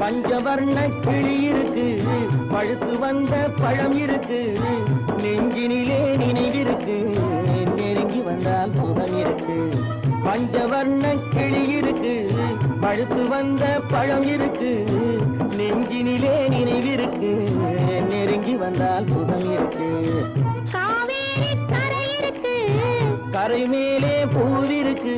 பஞ்சவர்ண கிளி இருக்கு, பழுத்து வந்த பழம் இருக்கு, நெஞ்சினிலே நினைவிருக்கு, நெருங்கி வந்தால் சுகம் இருக்கு. பஞ்சவர்ண கிளி இருக்கு, பழுத்து வந்த பழம் இருக்கு, நெஞ்சினிலே நினைவிருக்கு, நெருங்கி வந்தால் சுகம் இருக்கு. காவேரி கரை இருக்கு, கரை மேலே பூவிருக்கு,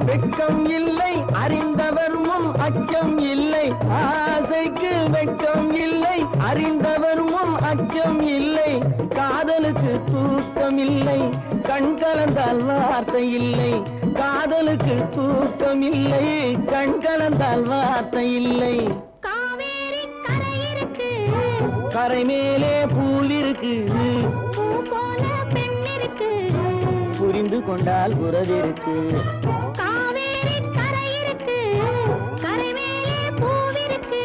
வெட்கம் இல்லை அறிந்தவர் முன் அச்சம் இல்லை. ஆசைக்கு வெட்கம் இல்லை அறிந்தவர் முன் அச்சம் இல்லை. காதலுக்கு தூக்கம் இல்லை கண் கலந்தால் வார்த்தை இல்லை. காதலுக்கு தூக்கம் இல்லை கண் கலந்தால் வார்த்தை இல்லை. காவேரி கரை இருக்கு, கரை மேலே பூல் இருக்கு, பூ போல பெண் இருக்கு, புரிந்து கொண்டால் உறவிருக்கு. காவேரி கரை இருக்கு, கரை மேலே பூவிருக்கு.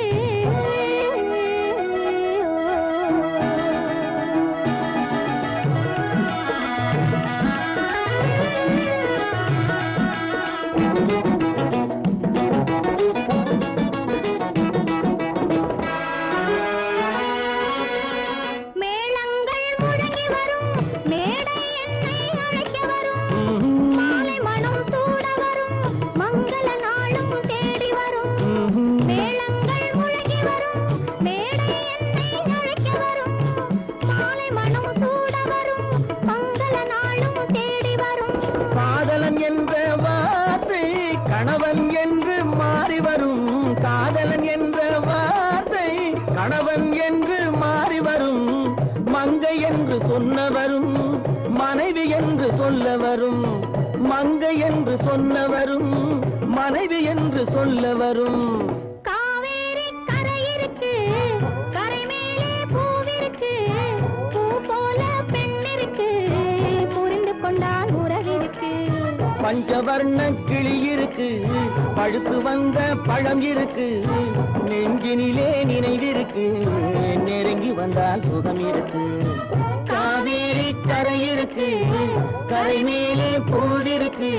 மேளங்கள் முழங்கி வரும், மேடை என்னை அழைக்க வரும், மாலை மனம் சூட வரும், மங்கள நாளும் தேடி வரும். மேளங்கள் முழங்கி வரும், மேடை என்னை அழைக்க வரும், மாலை மனம் சூட வரும், மங்கள நாளும் தேடி வரும். காதலன் என்ற வார்த்தை கணவன் என்று மாறி வரும். காதலன் என்ற வார்த்தை கணவன் என்று மாறி வரும். மங்கை என்று சொன்னவரும் மனைவி என்று சொல்ல வரும். மங்கை என்று சொன்னவரும் மனைவி என்று சொல்ல வரும். காவேரி கரை இருக்கு, கரை மேலே பூவிருக்கு, பூ போல பெண் இருக்கு, புரிந்து கொண்டால் உறவிருக்கு. பஞ்சவர்ண கிளி இருக்கு, பழுத்து வந்த பழம் இருக்கு, நெஞ்சினிலே நினைவிருக்கு, நெருங்கி வந்தால் சுகம் இருக்கு. காவேரி கரை இருக்கு, கரை மேலே பூவிருக்கு.